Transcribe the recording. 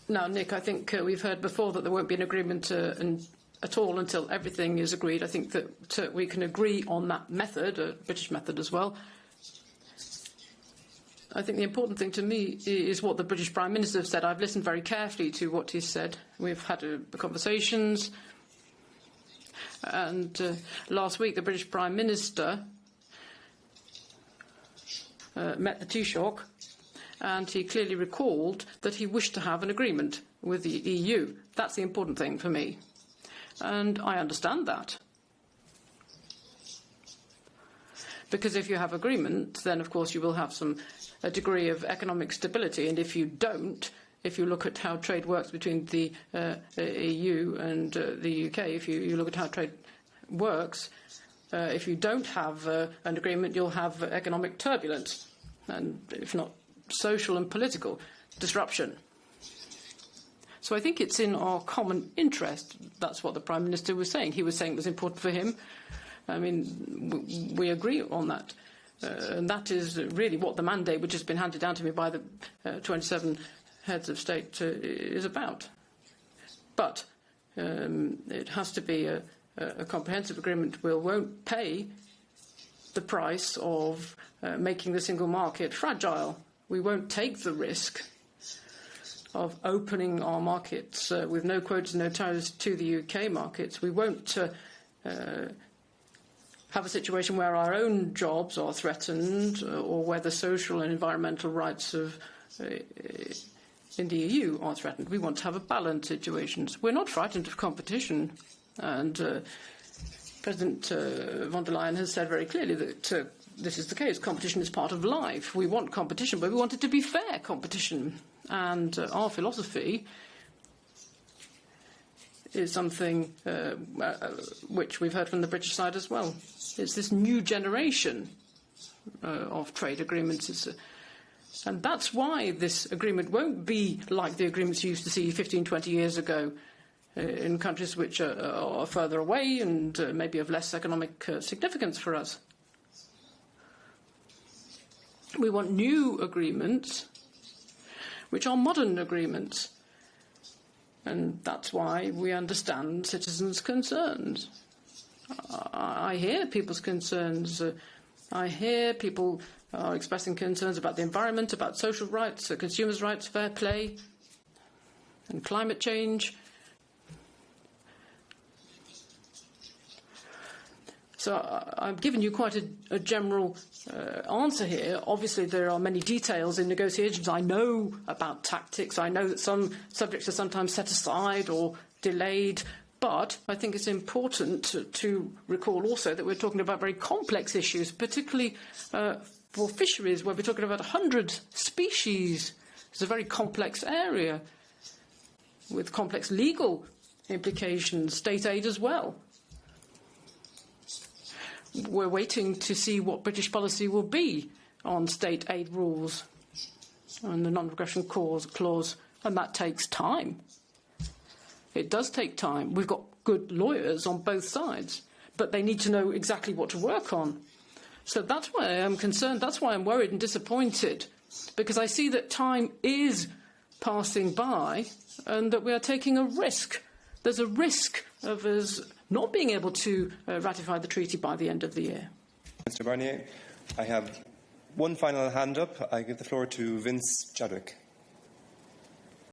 Now, Nick, I think we've heard before that there won't be an agreement at all until everything is agreed. I think that we can agree on that method, a British method as well. I think the important thing to me is what the British Prime Minister has said. I've listened very carefully to what he's said. We've had conversations. And last week, the British Prime Minister met the Taoiseach, and he clearly recalled that he wished to have an agreement with the EU. That's the important thing for me. And I understand that. Because if you have agreement, then, of course, you will have a degree of economic stability. And if you don't, if you look at how trade works between the EU and the UK, if you look at how trade works, if you don't have an agreement, you'll have economic turbulence, and if not social and political disruption. So I think it's in our common interest. That's what the Prime Minister was saying. He was saying it was important for him. I mean, we agree on that. And that is really what the mandate, which has been handed down to me by the 27 heads of state, is about. But it has to be a comprehensive agreement. We won't pay the price of making the single market fragile. We won't take the risk of opening our markets with no quotas, no tariffs to the UK markets. We won't have a situation where our own jobs are threatened or where the social and environmental rights of in the EU are threatened. We want to have a balanced situation. We're not frightened of competition. And President von der Leyen has said very clearly that this is the case. Competition is part of life. We want competition, but we want it to be fair competition. And our philosophy is something which we've heard from the British side as well. It's this new generation of trade agreements. And that's why this agreement won't be like the agreements you used to see 15, 20 years ago in countries which are further away and maybe of less economic significance for us. We want new agreements which are modern agreements. And that's why we understand citizens' concerns. I hear people's concerns. I hear people are expressing concerns about the environment, about social rights, consumers' rights, fair play, and climate change. So I've given you quite a general answer here. Obviously, there are many details in negotiations. I know about tactics. I know that some subjects are sometimes set aside or delayed. But I think it's important to recall also that we're talking about very complex issues, particularly for fisheries, where we're talking about 100 species. It's a very complex area with complex legal implications, state aid as well. We're waiting to see what British policy will be on state aid rules and the non-regression clause, and that takes time. It does take time. We've got good lawyers on both sides, but they need to know exactly what to work on. So that's why I'm concerned. That's why I'm worried and disappointed, because I see that time is passing by and that we are taking a risk. There's a risk of us not being able to ratify the treaty by the end of the year. Mr. Barnier, I have one final hand up. I give the floor to Vince Chadwick.